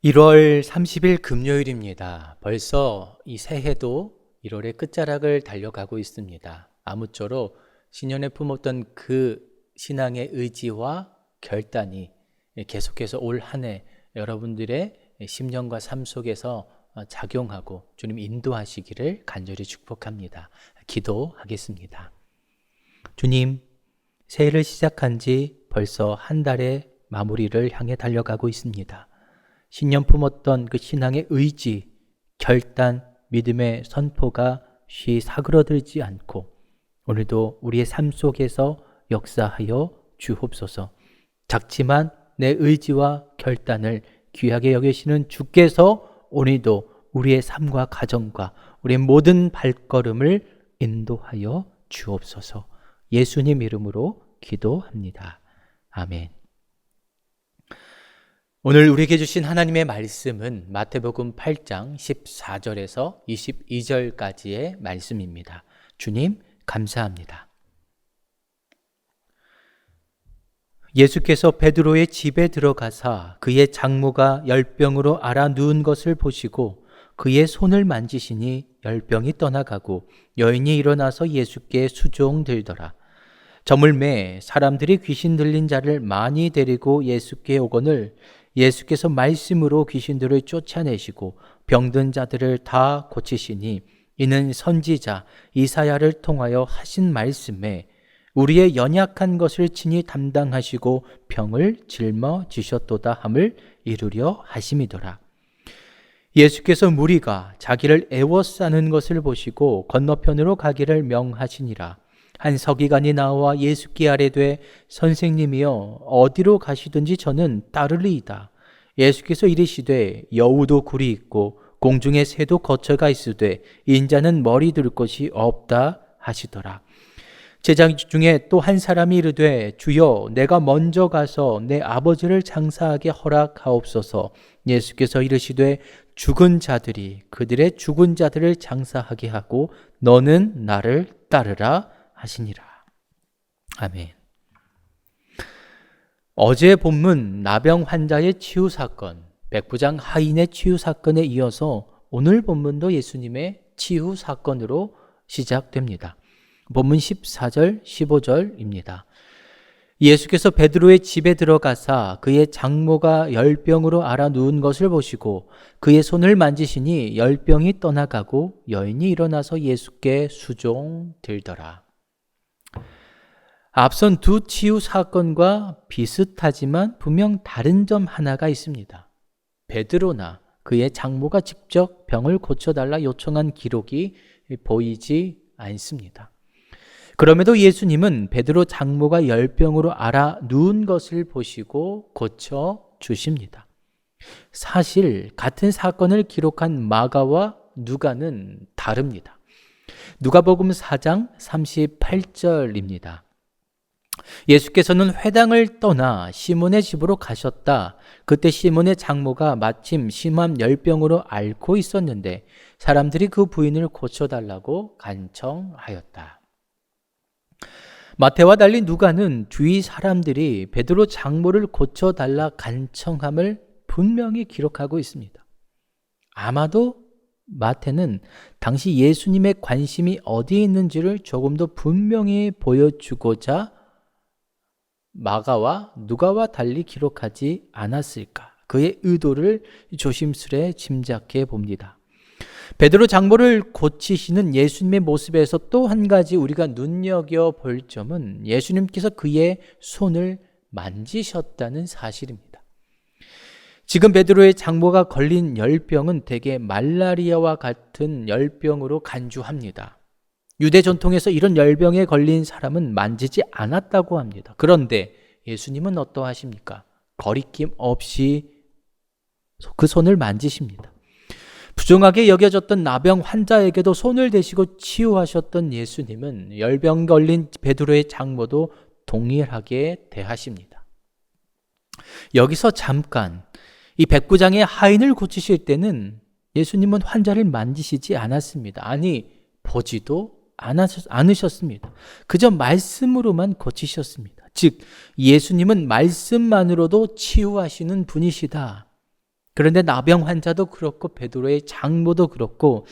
1월 30일 금요일입니다. 벌써 이 새해도 1월의 끝자락을 달려가고 있습니다. 아무쪼록 신년에 품었던 그 신앙의 의지와 결단이 계속해서 올 한 해 여러분들의 심령과 삶 속에서 작용하고 주님 인도하시기를 간절히 축복합니다. 기도하겠습니다. 주님, 새해를 시작한 지 벌써 한 달의 마무리를 향해 달려가고 있습니다. 신년 품었던 그 신앙의 의지, 결단, 믿음의 선포가 쉬 사그러들지 않고 오늘도 우리의 삶 속에서 역사하여 주옵소서. 작지만 내 의지와 결단을 귀하게 여기시는 주께서 오늘도 우리의 삶과 가정과 우리의 모든 발걸음을 인도하여 주옵소서. 예수님 이름으로 기도합니다. 아멘. 오늘 우리에게 주신 하나님의 말씀은 마태복음 8장 14절에서 22절까지의 말씀입니다. 주님, 감사합니다. 예수께서 베드로의 집에 들어가사 그의 장모가 열병으로 앓아 누운 것을 보시고 그의 손을 만지시니 열병이 떠나가고 여인이 일어나서 예수께 수종들더라. 저물매 사람들이 귀신 들린 자를 많이 데리고 예수께 오거늘 예수께서 말씀으로 귀신들을 쫓아내시고 병든 자들을 다 고치시니 이는 선지자 이사야를 통하여 하신 말씀에 우리의 연약한 것을 친히 담당하시고 병을 짊어지셨도다 함을 이루려 하심이더라. 예수께서 무리가 자기를 애워싸는 것을 보시고 건너편으로 가기를 명하시니라. 한 서기관이 나와 예수께 아뢰되 선생님이여 어디로 가시든지 저는 따르리이다. 예수께서 이르시되 여우도 굴이 있고 공중에 새도 거처가 있으되 인자는 머리 둘 곳이 없다 하시더라. 제자 중에 또 한 사람이 이르되 주여 내가 먼저 가서 내 아버지를 장사하게 허락하옵소서. 예수께서 이르시되 죽은 자들이 그들의 죽은 자들을 장사하게 하고 너는 나를 따르라 하시니라. 아멘. 어제 본문 나병 환자의 치유 사건, 백부장 하인의 치유 사건에 이어서 오늘 본문도 예수님의 치유 사건으로 시작됩니다. 본문 14절, 15절입니다. 예수께서 베드로의 집에 들어가사 그의 장모가 열병으로 앓아 누운 것을 보시고 그의 손을 만지시니 열병이 떠나가고 여인이 일어나서 예수께 수종들더라. 앞선 두 치유 사건과 비슷하지만 분명 다른 점 하나가 있습니다. 베드로나 그의 장모가 직접 병을 고쳐달라 요청한 기록이 보이지 않습니다. 그럼에도 예수님은 베드로 장모가 열병으로 앓아 누운 것을 보시고 고쳐주십니다. 사실 같은 사건을 기록한 마가와 누가는 다릅니다. 누가복음 4장 38절입니다. 예수께서는 회당을 떠나 시몬의 집으로 가셨다. 그때 시몬의 장모가 마침 심한 열병으로 앓고 있었는데 사람들이 그 부인을 고쳐달라고 간청하였다. 마태와 달리 누가는 주위 사람들이 베드로 장모를 고쳐달라 간청함을 분명히 기록하고 있습니다. 아마도 마태는 당시 예수님의 관심이 어디에 있는지를 조금 더 분명히 보여주고자 마가와 누가와 달리 기록하지 않았을까? 그의 의도를 조심스레 짐작해 봅니다. 베드로 장모를 고치시는 예수님의 모습에서 또 한 가지 우리가 눈여겨볼 점은 예수님께서 그의 손을 만지셨다는 사실입니다. 지금 베드로의 장모가 걸린 열병은 대개 말라리아와 같은 열병으로 간주합니다. 유대 전통에서 이런 열병에 걸린 사람은 만지지 않았다고 합니다. 그런데 예수님은 어떠하십니까? 거리낌 없이 그 손을 만지십니다. 부정하게 여겨졌던 나병 환자에게도 손을 대시고 치유하셨던 예수님은 열병 걸린 베드로의 장모도 동일하게 대하십니다. 여기서 잠깐 이 백부장의 하인을 고치실 때는 예수님은 환자를 만지시지 않았습니다. 아니, 보지도 않으셨습니다. 그저 말씀으로만 고치셨습니다. 즉 예수님은 말씀만으로도 치유하시는 분이시다. 그런데 나병 환자도 그렇고 베드로의 장모도 그렇고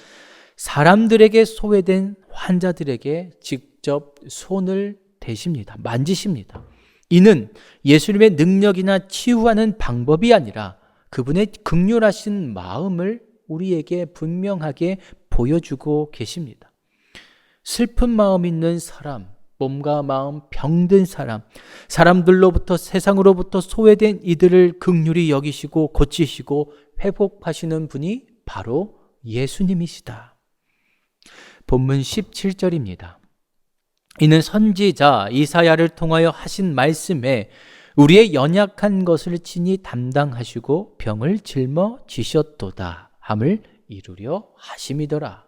사람들에게 소외된 환자들에게 직접 손을 대십니다. 만지십니다. 이는 예수님의 능력이나 치유하는 방법이 아니라 그분의 긍휼하신 마음을 우리에게 분명하게 보여주고 계십니다. 슬픈 마음 있는 사람, 몸과 마음 병든 사람, 사람들로부터 세상으로부터 소외된 이들을 긍휼히 여기시고 고치시고 회복하시는 분이 바로 예수님이시다. 본문 17절입니다. 이는 선지자 이사야를 통하여 하신 말씀에 우리의 연약한 것을 친히 담당하시고 병을 짊어지셨도다 함을 이루려 하심이더라.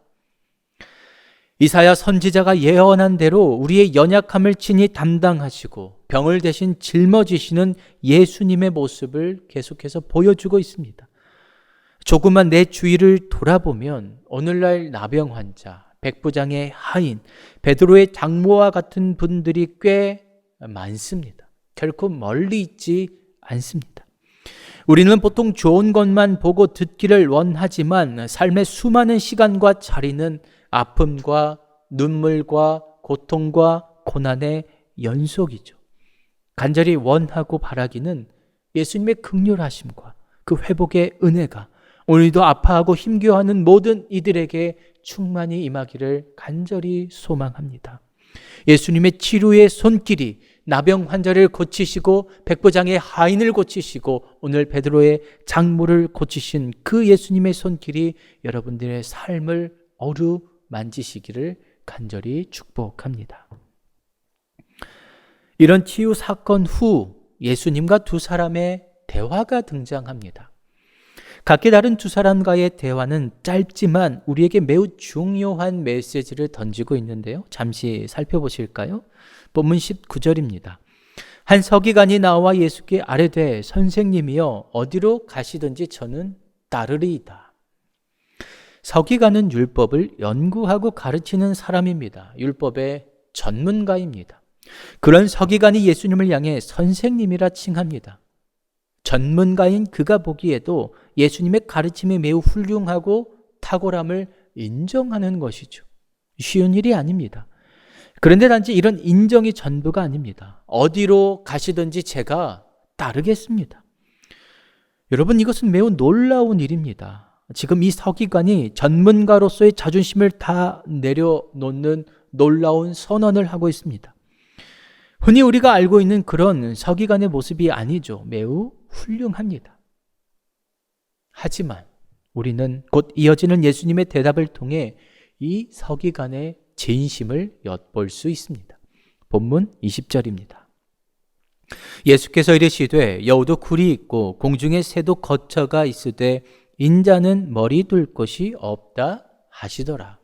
이사야 선지자가 예언한 대로 우리의 연약함을 친히 담당하시고 병을 대신 짊어지시는 예수님의 모습을 계속해서 보여주고 있습니다. 조금만 내 주위를 돌아보면 오늘날 나병 환자, 백부장의 하인, 베드로의 장모와 같은 분들이 꽤 많습니다. 결코 멀리 있지 않습니다. 우리는 보통 좋은 것만 보고 듣기를 원하지만 삶의 수많은 시간과 자리는 아픔과 눈물과 고통과 고난의 연속이죠. 간절히 원하고 바라기는 예수님의 긍휼하심과 그 회복의 은혜가 오늘도 아파하고 힘겨워하는 모든 이들에게 충만히 임하기를 간절히 소망합니다. 예수님의 치료의 손길이 나병 환자를 고치시고 백부장의 하인을 고치시고 오늘 베드로의 장모를 고치신 그 예수님의 손길이 여러분들의 삶을 어루만지시기를 간절히 축복합니다. 이런 치유 사건 후 예수님과 두 사람의 대화가 등장합니다. 각기 다른 두 사람과의 대화는 짧지만 우리에게 매우 중요한 메시지를 던지고 있는데요. 잠시 살펴보실까요? 본문 19절입니다. 한 서기관이 나와 예수께 아뢰되 선생님이여 어디로 가시든지 저는 따르리이다. 서기관은 율법을 연구하고 가르치는 사람입니다. 율법의 전문가입니다. 그런 서기관이 예수님을 향해 선생님이라 칭합니다. 전문가인 그가 보기에도 예수님의 가르침이 매우 훌륭하고 탁월함을 인정하는 것이죠. 쉬운 일이 아닙니다. 그런데 단지 이런 인정이 전부가 아닙니다. 어디로 가시든지 제가 따르겠습니다. 여러분, 이것은 매우 놀라운 일입니다. 지금 이 서기관이 전문가로서의 자존심을 다 내려놓는 놀라운 선언을 하고 있습니다. 흔히 우리가 알고 있는 그런 서기관의 모습이 아니죠. 매우 훌륭합니다. 하지만 우리는 곧 이어지는 예수님의 대답을 통해 이 서기관의 진심을 엿볼 수 있습니다. 본문 20절입니다. 예수께서 이르시되 여우도 굴이 있고 공중에 새도 거처가 있으되 인자는 머리 둘 곳이 없다 하시더라.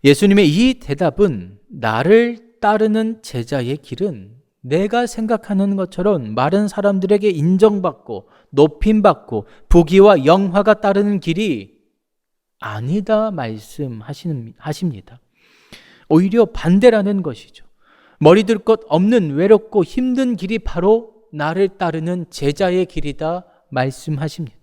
예수님의 이 대답은 나를 따르는 제자의 길은 내가 생각하는 것처럼 많은 사람들에게 인정받고 높임받고 부귀와 영화가 따르는 길이 아니다 말씀하십니다. 오히려 반대라는 것이죠. 머리 들 것 없는 외롭고 힘든 길이 바로 나를 따르는 제자의 길이다 말씀하십니다.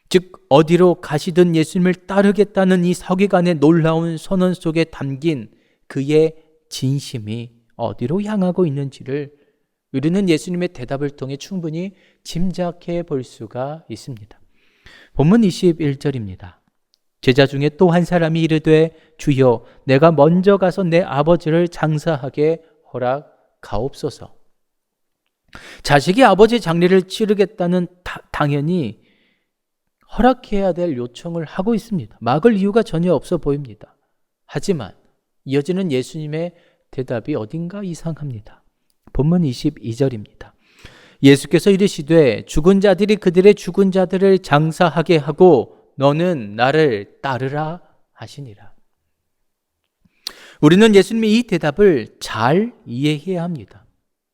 즉 어디로 가시든 예수님을 따르겠다는 이 서기관의 놀라운 선언 속에 담긴 그의 진심이 어디로 향하고 있는지를 우리는 예수님의 대답을 통해 충분히 짐작해 볼 수가 있습니다. 본문 21절입니다. 제자 중에 또 한 사람이 이르되 주여 내가 먼저 가서 내 아버지를 장사하게 허락하옵소서. 자식이 아버지 장례를 치르겠다는 당연히 허락해야 될 요청을 하고 있습니다. 막을 이유가 전혀 없어 보입니다. 하지만 이어지는 예수님의 대답이 어딘가 이상합니다. 본문 22절입니다. 예수께서 이르시되 죽은 자들이 그들의 죽은 자들을 장사하게 하고 너는 나를 따르라 하시니라. 우리는 예수님의 이 대답을 잘 이해해야 합니다.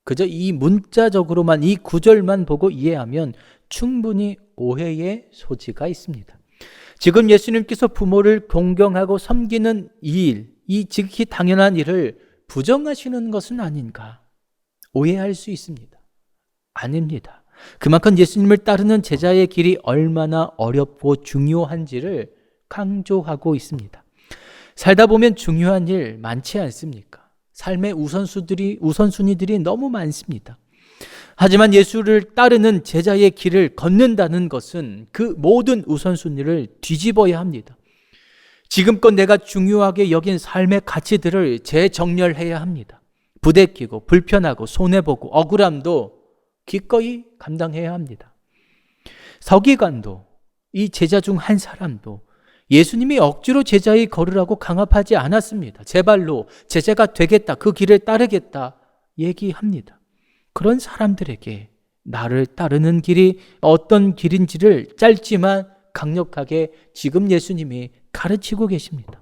그저 이 문자적으로만 이 구절만 보고 이해하면 충분히 오해의 소지가 있습니다. 지금 예수님께서 부모를 공경하고 섬기는 이 일, 이 지극히 당연한 일을 부정하시는 것은 아닌가 오해할 수 있습니다. 아닙니다. 그만큼 예수님을 따르는 제자의 길이 얼마나 어렵고 중요한지를 강조하고 있습니다. 살다 보면 중요한 일 많지 않습니까? 삶의 우선순위들이 너무 많습니다. 하지만 예수를 따르는 제자의 길을 걷는다는 것은 그 모든 우선순위를 뒤집어야 합니다. 지금껏 내가 중요하게 여긴 삶의 가치들을 재정렬해야 합니다. 부대끼고 불편하고 손해보고 억울함도 기꺼이 감당해야 합니다. 서기관도, 이 제자 중 한 사람도 예수님이 억지로 제자의 걸으라고 강압하지 않았습니다. 제 발로 제자가 되겠다, 그 길을 따르겠다 얘기합니다. 그런 사람들에게 나를 따르는 길이 어떤 길인지를 짧지만 강력하게 지금 예수님이 가르치고 계십니다.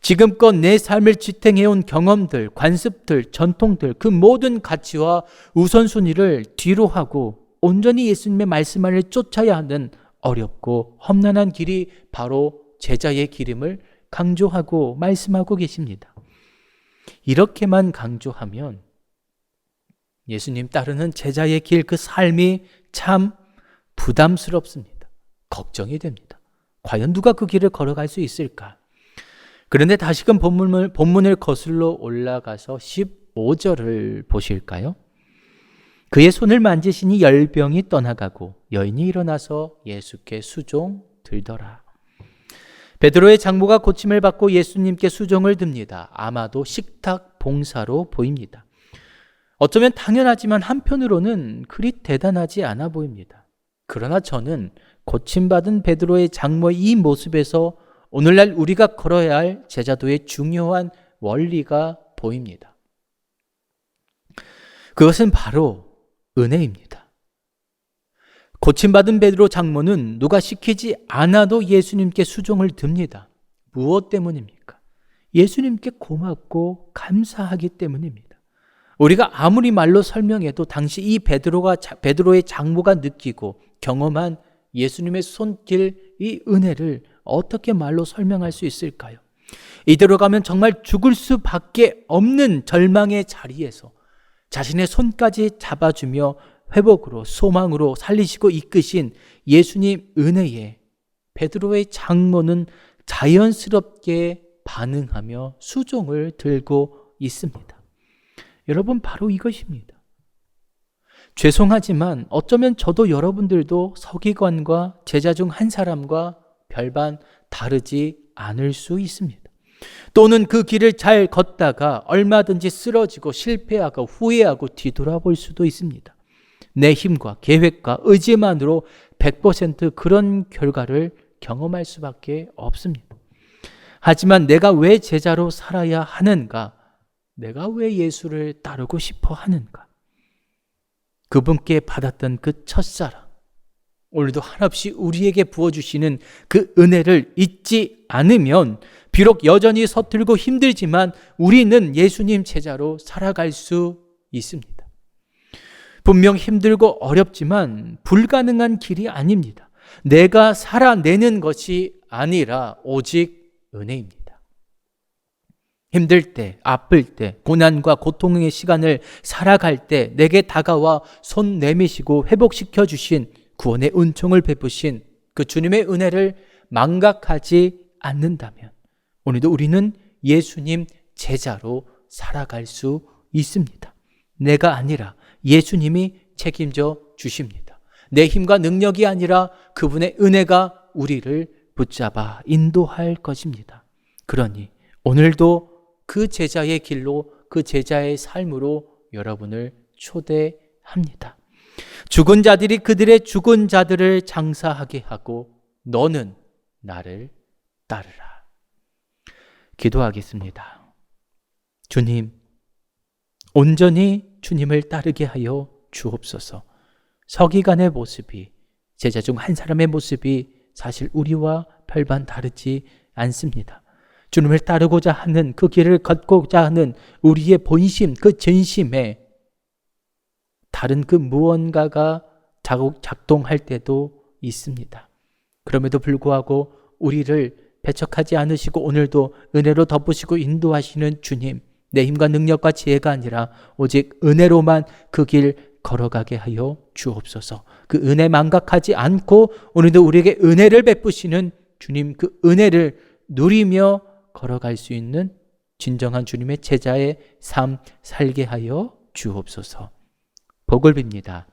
지금껏 내 삶을 지탱해온 경험들, 관습들, 전통들, 그 모든 가치와 우선순위를 뒤로 하고 온전히 예수님의 말씀 안을 쫓아야 하는 어렵고 험난한 길이 바로 제자의 길임을 강조하고 말씀하고 계십니다. 이렇게만 강조하면 예수님 따르는 제자의 길, 그 삶이 참 부담스럽습니다. 걱정이 됩니다. 과연 누가 그 길을 걸어갈 수 있을까? 그런데 다시금 본문을 거슬러 올라가서 15절을 보실까요? 그의 손을 만지시니 열병이 떠나가고 여인이 일어나서 예수께 수종 들더라. 베드로의 장모가 고침을 받고 예수님께 수종을 듭니다. 아마도 식탁 봉사로 보입니다. 어쩌면 당연하지만 한편으로는 그리 대단하지 않아 보입니다. 그러나 저는 고침받은 베드로의 장모의 이 모습에서 오늘날 우리가 걸어야 할 제자도의 중요한 원리가 보입니다. 그것은 바로 은혜입니다. 고침받은 베드로 장모는 누가 시키지 않아도 예수님께 수종을 듭니다. 무엇 때문입니까? 예수님께 고맙고 감사하기 때문입니다. 우리가 아무리 말로 설명해도 당시 이 베드로의 장모가 느끼고 경험한 예수님의 손길, 이 은혜를 어떻게 말로 설명할 수 있을까요? 이대로 가면 정말 죽을 수밖에 없는 절망의 자리에서 자신의 손까지 잡아주며 회복으로, 소망으로 살리시고 이끄신 예수님 은혜에 베드로의 장모는 자연스럽게 반응하며 수종을 들고 있습니다. 여러분, 바로 이것입니다. 죄송하지만 어쩌면 저도 여러분들도 서기관과 제자 중 한 사람과 별반 다르지 않을 수 있습니다. 또는 그 길을 잘 걷다가 얼마든지 쓰러지고 실패하고 후회하고 뒤돌아볼 수도 있습니다. 내 힘과 계획과 의지만으로 100% 그런 결과를 경험할 수밖에 없습니다. 하지만 내가 왜 제자로 살아야 하는가? 내가 왜 예수를 따르고 싶어 하는가? 그분께 받았던 그 첫사랑, 오늘도 한없이 우리에게 부어주시는 그 은혜를 잊지 않으면 비록 여전히 서툴고 힘들지만 우리는 예수님 제자로 살아갈 수 있습니다. 분명 힘들고 어렵지만 불가능한 길이 아닙니다. 내가 살아내는 것이 아니라 오직 은혜입니다. 힘들 때, 아플 때, 고난과 고통의 시간을 살아갈 때 내게 다가와 손 내미시고 회복시켜 주신 구원의 은총을 베푸신 그 주님의 은혜를 망각하지 않는다면 오늘도 우리는 예수님 제자로 살아갈 수 있습니다. 내가 아니라 예수님이 책임져 주십니다. 내 힘과 능력이 아니라 그분의 은혜가 우리를 붙잡아 인도할 것입니다. 그러니 오늘도 그 제자의 길로, 그 제자의 삶으로 여러분을 초대합니다. 죽은 자들이 그들의 죽은 자들을 장사하게 하고 너는 나를 따르라. 기도하겠습니다. 주님, 온전히 주님을 따르게 하여 주옵소서. 서기관의 모습이, 제자 중 한 사람의 모습이 사실 우리와 별반 다르지 않습니다. 주님을 따르고자 하는, 그 길을 걷고자 하는 우리의 본심, 그 전심에 다른 그 무언가가 작동할 때도 있습니다. 그럼에도 불구하고 우리를 배척하지 않으시고 오늘도 은혜로 덮으시고 인도하시는 주님, 내 힘과 능력과 지혜가 아니라 오직 은혜로만 그 길 걸어가게 하여 주옵소서. 그 은혜 망각하지 않고 오늘도 우리에게 은혜를 베푸시는 주님, 그 은혜를 누리며 걸어갈 수 있는 진정한 주님의 제자의 삶 살게 하여 주옵소서. 복을 빕니다.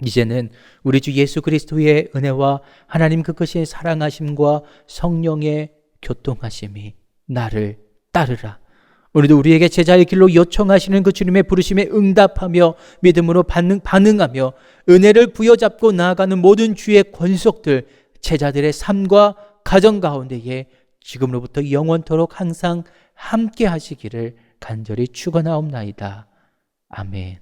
이제는 우리 주 예수 그리스도의 은혜와 하나님 그 크신 사랑하심과 성령의 교통하심이 나를 따르라. 우리도 우리에게 제자의 길로 요청하시는 그 주님의 부르심에 응답하며 믿음으로 반응하며 은혜를 부여잡고 나아가는 모든 주의 권속들, 제자들의 삶과 가정 가운데에 지금로부터 영원토록 항상 함께 하시기를 간절히 축원하옵나이다. 아멘.